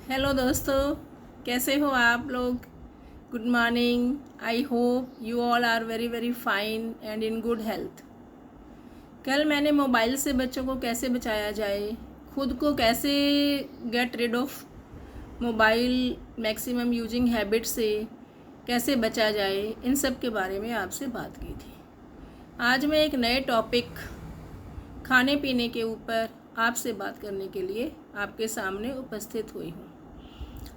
Hello दोस्तों, कैसे हो आप लोग। Good morning. I hope you all are very very fine and in good health. कल मैंने मोबाइल से बच्चों को कैसे बचाया जाए, खुद को कैसे get rid of mobile maximum using habit से कैसे बचा जाए, इन सब के बारे में आपसे बात की थी। आज मैं एक नए टॉपिक खाने पीने के ऊपर आपसे बात करने के लिए आपके सामने उपस्थित हुई हूँ।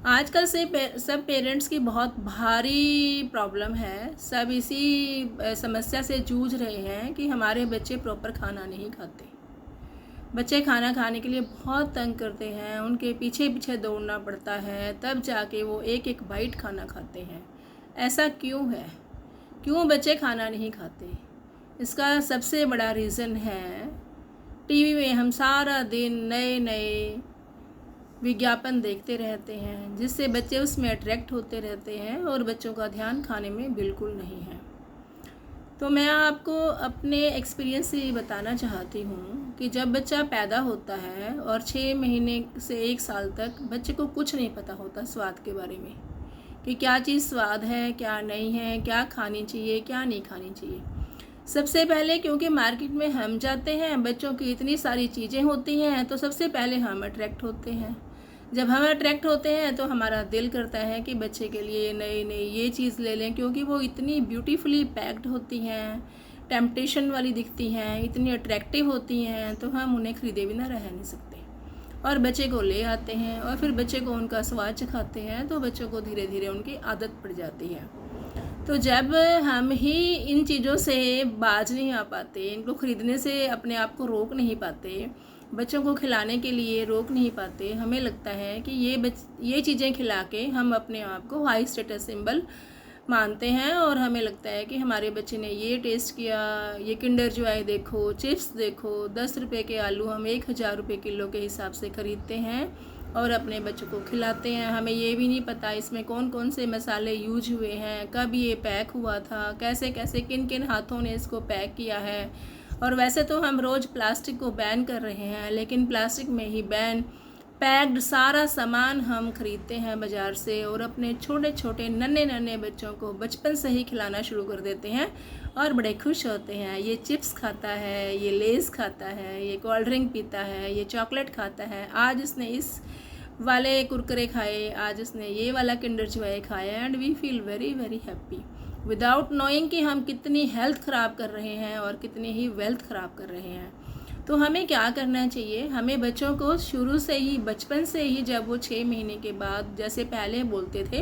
आजकल से सब पेरेंट्स की बहुत भारी प्रॉब्लम है। सब इसी समस्या से जूझ रहे हैं कि हमारे बच्चे प्रॉपर खाना नहीं खाते। बच्चे खाना खाने के लिए बहुत तंग करते हैं, उनके पीछे पीछे दौड़ना पड़ता है, तब जाके वो एक एक बाइट खाना खाते हैं। ऐसा क्यों है? क्यों बच्चे खाना नहीं खाते? इसका सबसे बड़ा रीज़न है टीवी में हम सारा दिन नए नए विज्ञापन देखते रहते हैं, जिससे बच्चे उसमें अट्रैक्ट होते रहते हैं और बच्चों का ध्यान खाने में बिल्कुल नहीं है। तो मैं आपको अपने एक्सपीरियंस से ये बताना चाहती हूँ कि जब बच्चा पैदा होता है और 6 महीने से 1 साल तक बच्चे को कुछ नहीं पता होता स्वाद के बारे में, कि क्या चीज़ स्वाद है, क्या नहीं है, क्या खानी चाहिए, क्या नहीं खानी चाहिए। सबसे पहले क्योंकि मार्केट में हम जाते हैं, बच्चों की इतनी सारी चीज़ें होती हैं, तो सबसे पहले हम अट्रैक्ट होते हैं। जब हम अट्रैक्ट होते हैं तो हमारा दिल करता है कि बच्चे के लिए नई नई ये चीज़ ले लें, क्योंकि वो इतनी ब्यूटीफुली पैक्ड होती हैं, टेम्पटेशन वाली दिखती हैं, इतनी अट्रैक्टिव होती हैं, तो हम उन्हें ख़रीदे बिना रह नहीं सकते। और बच्चे को ले आते हैं और फिर बच्चे को उनका स्वाद चखाते हैं, तो बच्चों को धीरे धीरे उनकी आदत पड़ जाती है। तो जब हम ही इन चीज़ों से बाज नहीं आ पाते, इनको ख़रीदने से अपने आप को रोक नहीं पाते, बच्चों को खिलाने के लिए रोक नहीं पाते, हमें लगता है कि ये चीज़ें खिला के हम अपने आप को हाई स्टेटस सिंबल मानते हैं, और हमें लगता है कि हमारे बच्चे ने ये टेस्ट किया, ये किंडर जॉय देखो, चिप्स देखो, 10 रुपये के आलू हम 1000 रुपये किलो के हिसाब से ख़रीदते हैं और अपने बच्चों को खिलाते हैं। हमें ये भी नहीं पता इसमें कौन कौन से मसाले यूज हुए हैं, कब ये पैक हुआ था, कैसे कैसे किन किन हाथों ने इसको पैक किया है। और वैसे तो हम रोज़ प्लास्टिक को बैन कर रहे हैं, लेकिन प्लास्टिक में ही बैन पैक्ड सारा सामान हम ख़रीदते हैं बाज़ार से, और अपने छोटे छोटे नन्हे नन्हे बच्चों को बचपन से ही खिलाना शुरू कर देते हैं और बड़े खुश होते हैं। ये चिप्स खाता है, ये लेज़ खाता है, ये कोल्ड ड्रिंक पीता है, ये चॉकलेट खाता है, आज इसने इस वाले कुरकुरे खाए, आज इसने ये वाला किंडर जॉय खाया, and we feel very very happy without knowing कि हम कितनी हेल्थ ख़राब कर रहे हैं और कितनी ही वेल्थ ख़राब कर रहे हैं। तो हमें क्या करना चाहिए? हमें बच्चों को शुरू से ही, बचपन से ही, जब वो 6 महीने के बाद, जैसे पहले बोलते थे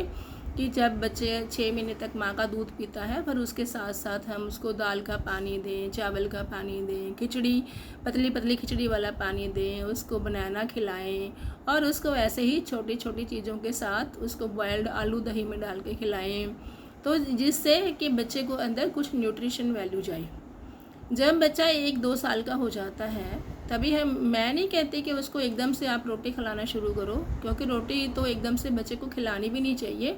कि जब बच्चे 6 महीने तक माँ का दूध पीता है, पर उसके साथ साथ हम उसको दाल का पानी दें, चावल का पानी दें, खिचड़ी, पतली पतली खिचड़ी वाला पानी दें, उसको बनाना खिलाएं, और उसको ऐसे ही छोटी छोटी चीज़ों के साथ उसको बॉयल्ड आलू दही में डाल के खिलाएं, तो जिससे कि बच्चे को अंदर कुछ न्यूट्रिशन वैल्यू जाए। जब बच्चा 1-2 साल का हो जाता है, तभी मैं नहीं कहती कि उसको एकदम से आप रोटी खिलाना शुरू करो, क्योंकि रोटी तो एकदम से बच्चे को खिलानी भी नहीं चाहिए।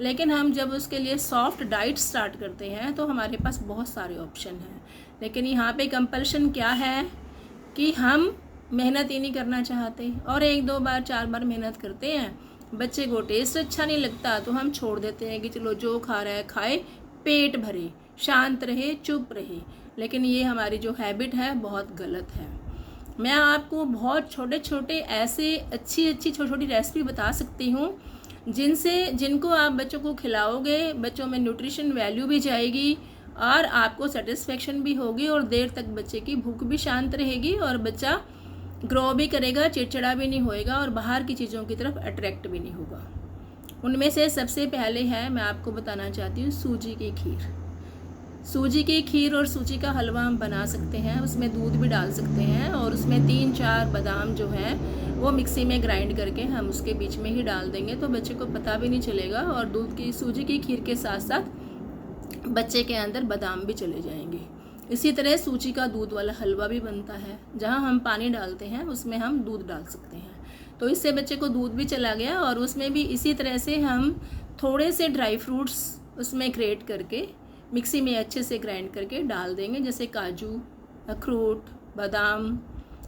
लेकिन हम जब उसके लिए सॉफ्ट डाइट स्टार्ट करते हैं तो हमारे पास बहुत सारे ऑप्शन हैं। लेकिन यहाँ पे कंपल्शन क्या है कि हम मेहनत ही नहीं करना चाहते, और 1-2 बार 4 बार मेहनत करते हैं, बच्चे को टेस्ट अच्छा नहीं लगता तो हम छोड़ देते हैं कि चलो जो खा रहा है खाए, पेट भरे, शांत रहे, चुप रहे। लेकिन ये हमारी जो हैबिट है बहुत गलत है। मैं आपको बहुत छोटे छोटे ऐसे अच्छी अच्छी छोटी छोटी रेसिपी बता सकती हूँ जिनको आप बच्चों को खिलाओगे, बच्चों में न्यूट्रिशन वैल्यू भी जाएगी और आपको सेटिस्फेक्शन भी होगी, और देर तक बच्चे की भूख भी शांत रहेगी और बच्चा ग्रो भी करेगा, चिड़चिड़ा भी नहीं होएगा और बाहर की चीज़ों की तरफ अट्रैक्ट भी नहीं होगा। उनमें से सबसे पहले है, मैं आपको बताना चाहती हूँ, सूजी की खीर। सूजी की खीर और सूजी का हलवा हम बना सकते हैं, उसमें दूध भी डाल सकते हैं, और उसमें 3-4 बादाम जो हैं वो मिक्सी में ग्राइंड करके हम उसके बीच में ही डाल देंगे, तो बच्चे को पता भी नहीं चलेगा, और दूध की सूजी की खीर के साथ साथ बच्चे के अंदर बादाम भी चले जाएंगे। इसी तरह सूजी का दूध वाला हलवा भी बनता है, जहाँ हम पानी डालते हैं उसमें हम दूध डाल सकते हैं, तो इससे बच्चे को दूध भी चला गया, और उसमें भी इसी तरह से हम थोड़े से ड्राई फ्रूट्स उसमें ग्रेट करके मिक्सी में अच्छे से ग्राइंड करके डाल देंगे, जैसे काजू, अखरोट, बादाम,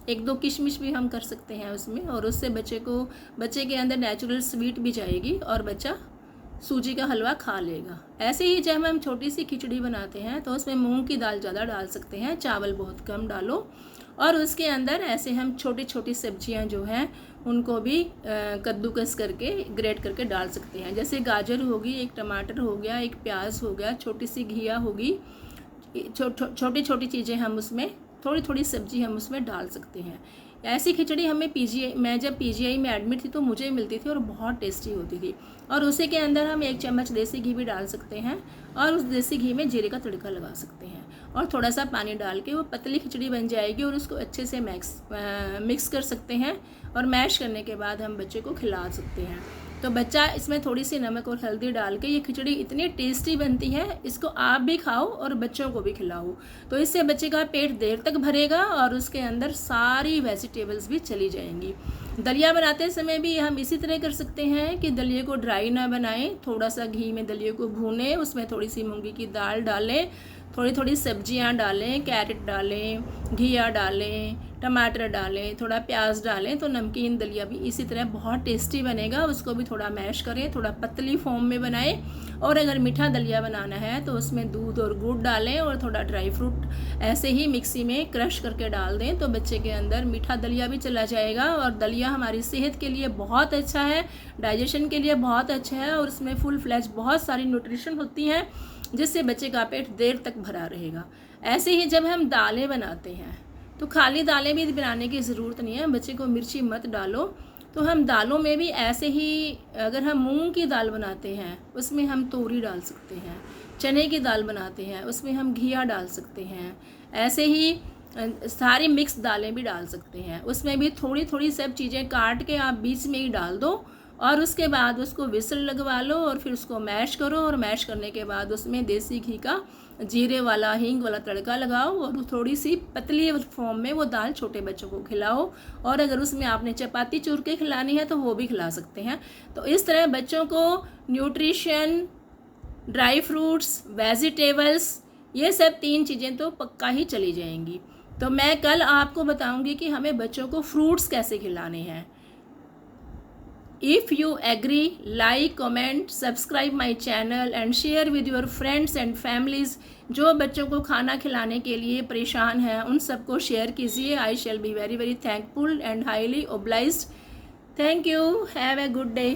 1-2 किशमिश भी हम कर सकते हैं उसमें, और उससे बच्चे के अंदर नेचुरल स्वीट भी जाएगी और बच्चा सूजी का हलवा खा लेगा। ऐसे ही जब हम छोटी सी खिचड़ी बनाते हैं तो उसमें मूंग की दाल ज़्यादा डाल सकते हैं, चावल बहुत कम डालो, और उसके अंदर ऐसे हम छोटी छोटी सब्जियां जो हैं उनको भी कद्दूकस करके ग्रेट करके डाल सकते हैं। जैसे गाजर होगी, एक टमाटर हो गया, एक प्याज हो गया, छोटी सी घिया होगी, छोटी छोटी चीज़ें हम उसमें, थोड़ी थोड़ी सब्जी हम उसमें डाल सकते हैं। ऐसी खिचड़ी हमें मैं जब पीजीआई में एडमिट थी तो मुझे मिलती थी और बहुत टेस्टी होती थी। और उसी के अंदर हम 1 चम्मच देसी घी भी डाल सकते हैं, और उस देसी घी में जीरे का तड़का लगा सकते हैं, और थोड़ा सा पानी डाल के वो पतली खिचड़ी बन जाएगी, और उसको अच्छे से मिक्स कर सकते हैं, और मैश करने के बाद हम बच्चे को खिला सकते हैं। तो बच्चा इसमें थोड़ी सी नमक और हल्दी डाल के, ये खिचड़ी इतनी टेस्टी बनती है, इसको आप भी खाओ और बच्चों को भी खिलाओ। तो इससे बच्चे का पेट देर तक भरेगा और उसके अंदर सारी वेजिटेबल्स भी चली जाएंगी। दलिया बनाते समय भी हम इसी तरह कर सकते हैं कि दलिए को ड्राई ना बनाएं, थोड़ा सा घी में दलिए को भूनें, उसमें थोड़ी सी मूंगी की दाल डालें, थोड़ी थोड़ी सब्जियां डालें, कैरेट डालें, घिया डालें, टमाटर डालें, थोड़ा प्याज डालें, तो नमकीन दलिया भी इसी तरह बहुत टेस्टी बनेगा। उसको भी थोड़ा मैश करें, थोड़ा पतली फॉर्म में बनाएं। और अगर मीठा दलिया बनाना है तो उसमें दूध और गुड़ डालें और थोड़ा ड्राई फ्रूट ऐसे ही मिक्सी में क्रश करके डाल दें, तो बच्चे के अंदर मीठा दलिया भी चला जाएगा। और दलिया हमारी सेहत के लिए बहुत अच्छा है, डाइजेशन के लिए बहुत अच्छा है, और उसमें फुल फ्लैश बहुत सारी न्यूट्रिशन होती हैं, जिससे बच्चे का पेट देर तक भरा रहेगा। ऐसे ही जब हम दालें बनाते हैं तो खाली दालें भी बनाने की ज़रूरत नहीं है, बच्चे को मिर्ची मत डालो। तो हम दालों में भी ऐसे ही, अगर हम मूंग की दाल बनाते हैं उसमें हम तोरी डाल सकते हैं, चने की दाल बनाते हैं उसमें हम घिया डाल सकते हैं, ऐसे ही सारी मिक्स दालें भी डाल सकते हैं। उसमें भी थोड़ी थोड़ी सब चीज़ें काट के आप बीच में ही डाल दो, और उसके बाद उसको विसल लगवा लो, और फिर उसको मैश करो, और मैश करने के बाद उसमें देसी घी का जीरे वाला हींग वाला तड़का लगाओ, और थोड़ी सी पतली फॉर्म में वो दाल छोटे बच्चों को खिलाओ। और अगर उसमें आपने चपाती चूर के खिलानी है तो वो भी खिला सकते हैं। तो इस तरह बच्चों को न्यूट्रिशन, ड्राई फ्रूट्स, वेजिटेबल्स, ये सब 3 चीज़ें तो पक्का ही चली जाएंगी। तो मैं कल आपको बताऊंगी कि हमें बच्चों को फ्रूट्स कैसे खिलाने हैं। If you agree, like, comment, subscribe my channel and share with your friends and families। जो बच्चों को खाना खिलाने के लिए परेशान हैं उन सबको शेयर कीजिए। I shall be very very thankful and highly obliged। Thank you. Have a good day।